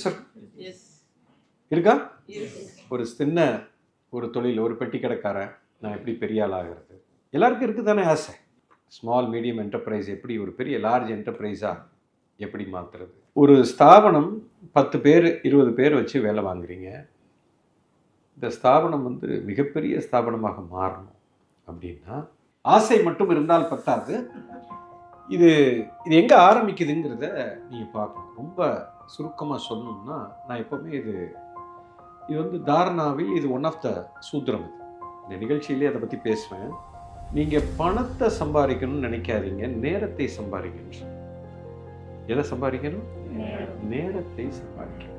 Yes sir, இருக்கா? ஒரு சின்ன ஒரு தொழில், ஒரு பெட்டி கடைக்காரன், நான் எப்படி பெரிய ஆள் ஆகிறது? எல்லாருக்கும் இருக்குது தானே ஆசை. ஸ்மால் மீடியம் என்டர்பிரைஸ் எப்படி ஒரு பெரிய லார்ஜ் என்டர்பிரைஸாக எப்படி மாற்றுறது? ஒரு ஸ்தாபனம் 10 பேர் 20 பேர் வச்சு வேலை வாங்குறீங்க. இந்த ஸ்தாபனம் வந்து மிகப்பெரிய ஸ்தாபனமாக மாறணும் அப்படின்னா ஆசை மட்டும் இருந்தால் பத்தாது. இது எங்கே ஆரம்பிக்குதுங்கிறத நீங்கள் பார்க்கணும். ரொம்ப சுருக்கமாக சொல்லணும்னா, நான் எப்போவுமே இது வந்து தாரணாவில் இது ஒன் ஆஃப் த சூத்திரம். இந்த நிகழ்ச்சியிலே அதை பற்றி பேசுவேன். நீங்கள் பணத்தை சம்பாதிக்கணும்னு நினைக்காதீங்க, நேரத்தை சம்பாதிக்கணும். எதை சம்பாதிக்கணும்? நேரத்தை சம்பாதிக்கணும்.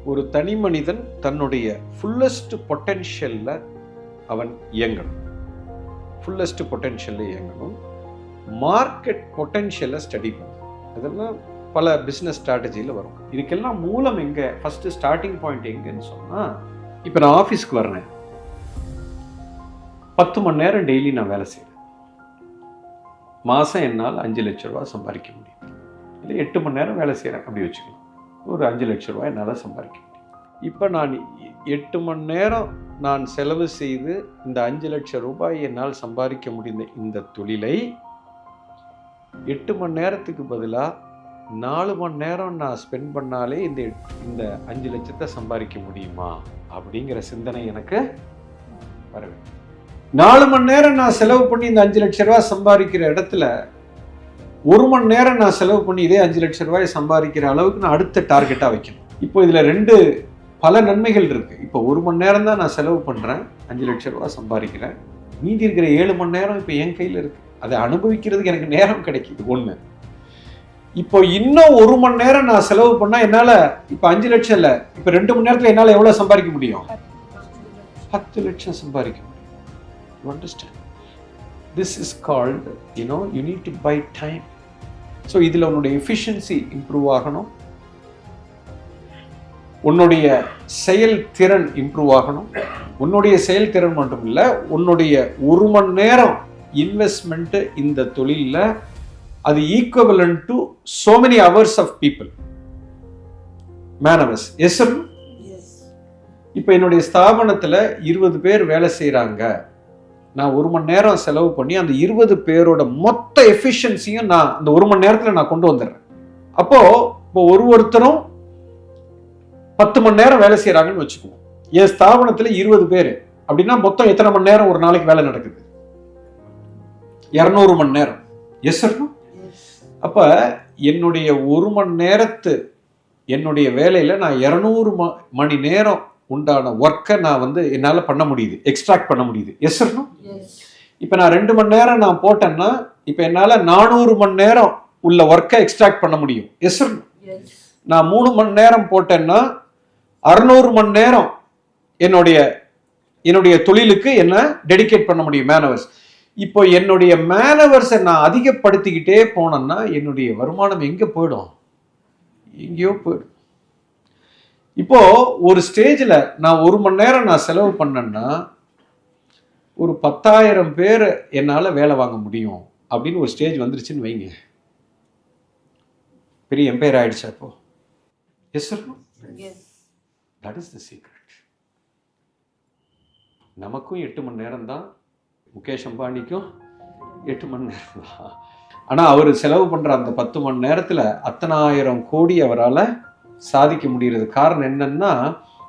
ஒரு தனி மனிதன் தன்னுடைய ஃபுல்லஸ்ட் பொட்டென்ஷியலில் அவன் இயங்கணும். ஃபுல்லஸ்ட் பொட்டென்ஷியலில் இயங்கணும். மார்க்கெட் பொட்டென்ஷியலை ஸ்டடி பண்ணணும். அதெல்லாம் பல பிஸ்னஸ் ஸ்ட்ராட்டஜியில் வரும். இதுக்கெல்லாம் மூலம் எங்கே? ஃபஸ்ட்டு ஸ்டார்டிங் பாயிண்ட் எங்கன்னு சொன்னால், இப்போ நான் ஆஃபீஸ்க்கு வர்றேன், 10 மணி நேரம் டெய்லி நான் வேலை செய்கிறேன். மாதம் என்னால் 5 லட்ச ரூபா சம்பாதிக்க முடியும். இல்லை 8 மணி நேரம் வேலை செய்கிறேன் அப்படி வச்சுக்கலாம், ஒரு 5 லட்ச ரூபா என்னால் சம்பாதிக்க முடியும். இப்போ நான் 8 மணி நேரம் நான் செலவு செய்து இந்த 5 லட்ச ரூபாய் என்னால் சம்பாதிக்க முடிந்த இந்த தொழிலை 8 மணி நேரத்துக்கு பதிலாக 4 மணி நேரம் நான் ஸ்பெண்ட் பண்ணாலே இந்த 5 லட்சத்தை சம்பாதிக்க முடியுமா அப்படிங்கிற சிந்தனை எனக்கு வர வேண்டும். 4 மணி நேரம் நான் செலவு பண்ணி இந்த 5 லட்ச ரூபாய் சம்பாதிக்கிற இடத்துல 1 மணி நேரம் நான் செலவு பண்ணி இதே 5 லட்ச ரூபாய் சம்பாதிக்கிற அளவுக்கு நான் அடுத்த டார்கெட்டாக வைக்கணும். இப்போ இதில் பல நன்மைகள் இருக்குது. இப்போ 1 மணி நேரம் தான் நான் செலவு பண்ணுறேன், 5 லட்ச ரூபாய் சம்பாதிக்கிறேன். மீதி இருக்கிற 7 மணி நேரம் இப்போ என் கையில் இருக்குது. அதை அனுபவிக்கிறதுக்கு எனக்கு நேரம் கிடைக்குது. ஒன்று. இப்போ இன்னும் 1 மணி நேரம் நான் செலவு பண்ணால் என்னால் இப்போ 5 லட்சம் இல்லை, இப்போ 2 மணி நேரத்தில் என்னால் எவ்வளோ சம்பாதிக்க முடியும்? 10 லட்சம் சம்பாதிக்க முடியும். You understand? This is called, you need to buy time. So இதில் உன்னுடைய எஃபிஷியன்சி இம்ப்ரூவ் ஆகணும், உன்னுடைய செயல்திறன் இம்ப்ரூவ் ஆகணும். உன்னுடைய செயல்திறன் மட்டும் இல்லை, உன்னுடைய 1 மணி நேரம் இன்வெஸ்ட்மெண்ட்டு இந்த தொழிலில் அது equivalent to so many hours of people, man hours. Yes sir. இப்போ என்னுடைய ஸ்தாபனத்தில் 20 பேர் வேலை செய்கிறாங்க. நான் 1 மணி நேரம் செலவு பண்ணி அந்த 20 பேரோட மொத்த எஃபிஷியன்சியும் நான் அந்த 1 மணி நேரத்தில் நான் கொண்டு வந்துடுறேன். இப்போ ஒருத்தரும் 10 மணி நேரம் வேலை செய்கிறாங்கன்னு வச்சுக்குவோம். என் ஸ்தாபனத்தில் 20 பேர் அப்படின்னா மொத்தம் எத்தனை மணி நேரம் ஒரு நாளைக்கு வேலை நடக்குது? 200 மணி நேரம். Yes sir. அப்போ என்னுடைய 1 மணி நேரத்து என்னுடைய வேலையில் நான் 200 மணி நேரம் உண்டான ஒர்க்கை நான் என்னால் பண்ண முடியுது, எக்ஸ்ட்ராக்ட் பண்ண முடியுது. Yes sir. இப்போ நான் 2 மணி நேரம் நான் போட்டேன்னா இப்போ என்னால் 400 மணி நேரம் உள்ள ஒர்க்கை எக்ஸ்ட்ராக்ட் பண்ண முடியும். Yes sir. நான் 3 மணி நேரம் போட்டேன்னா 600 மணி நேரம் என்னுடைய தொழிலுக்கு என்ன டெடிகேட் பண்ண முடியும், மேனவர்ஸ். இப்போ என்னுடைய மேனவர்ஸை நான் அதிகப்படுத்திக்கிட்டே போனேன்னா என்னுடைய வருமானம் எங்கே போயிடும்? எங்கேயோ போயிடும். இப்போ ஒரு ஸ்டேஜில் நான் 1 மணி நேரம் நான் செலவு பண்ணேன்னா ஒரு 10,000 பேர் என்னால் வேலை வாங்க முடியும் அப்படின்னு ஒரு ஸ்டேஜ் வந்துருச்சுன்னு வைங்க. பெரிய எம்பையர் ஆயிடுச்சா இப்போ? Yes sir. That is the secret. நமக்கும் 8 மணி நேரம் தான், முகேஷ் அம்பானிக்கும் 8 மணி நேரம் தான். ஆனால் அவர் செலவு பண்ணுற அந்த 10 மணி நேரத்தில் அத்தனை 1000 கோடி அவரால் சாதிக்க முடிகிறது. காரணம் என்னன்னா,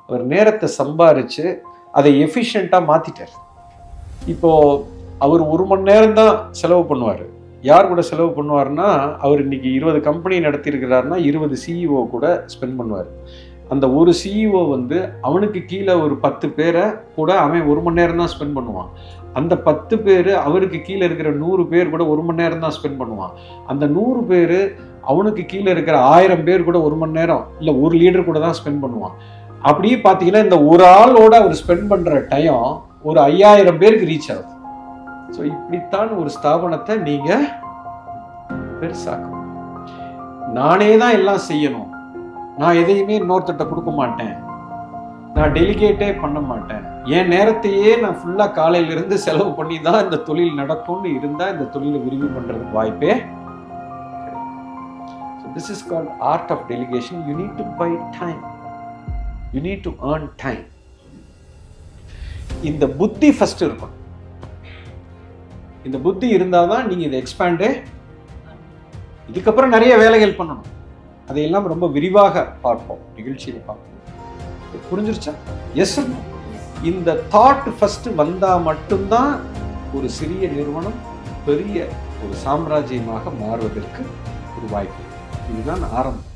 அவர் நேரத்தை சம்பாரித்து அதை எஃபிஷியண்ட்டாக மாற்றிட்டார். இப்போது அவர் 1 மணி நேரம் தான் செலவு பண்ணுவார். யார் கூட செலவு பண்ணுவார்னா, அவர் இன்னைக்கு 20 கம்பெனி நடத்தியிருக்கிறாருன்னா 20 சிஇஓ கூட ஸ்பெண்ட் பண்ணுவார். அந்த ஒரு சிஇஓ அவனுக்கு கீழே ஒரு 10 பேரை கூட அவன் 1 மணி நேரம் தான் ஸ்பெண்ட் பண்ணுவான். அந்த 10 பேர் அவருக்கு கீழே இருக்கிற 100 பேர் கூட 1 மணி நேரம் தான் ஸ்பெண்ட் பண்ணுவான். அந்த 100 பேர் அவனுக்கு கீழே இருக்கிற 1000 பேர் கூட 1 மணி நேரம் இல்லை ஒரு லீடர் கூட தான் ஸ்பெண்ட் பண்ணுவான். அப்படியே பார்த்தீங்கன்னா இந்த ஒரு ஆளோட அவர் ஸ்பெண்ட் பண்ணுற டைம் ஒரு 5000 பேருக்கு ரீச் ஆகுது. ஸோ இப்படித்தான் ஒரு ஸ்தாபனத்தை நீங்கள் பெருசாக்கணும். நானே தான் எல்லாம் செய்யணும், நான் எதையுமே இன்னொருத்தட்ட கொடுக்க மாட்டேன், நான் டெலிகேட்டே பண்ண மாட்டேன், என் நேரத்தையே நான் ஃபுல்லாக காலையிலிருந்து செலவு பண்ணி தான் இந்த தொழில் நடக்கும்னு இருந்தால் இந்த தொழிலை விரிவு பண்ணுறதுக்கு வாய்ப்பே. This is called art of delegation. You need to buy time. You need to earn time. இந்த புத்தி ஃபர்ஸ்ட் இருக்கும். இந்த புத்தி இருந்தால் தான் நீங்கள் இதை எக்ஸ்பேண்டே, இதுக்கப்புறம் நிறைய வேலைகள் பண்ணணும். அதையெல்லாம் ரொம்ப விரிவாக பார்ப்போம், நிகழ்ச்சியில் பார்ப்போம். புரிஞ்சிருச்சா? எஸ். இந்த தாட் ஃபர்ஸ்ட் வந்தால் மட்டும்தான் ஒரு சிறிய நிறுவனம் பெரிய ஒரு சாம்ராஜ்யமாக மாறுவதற்கு ஒரு வாய்ப்பு. இதுதான் ஆரம்பம்.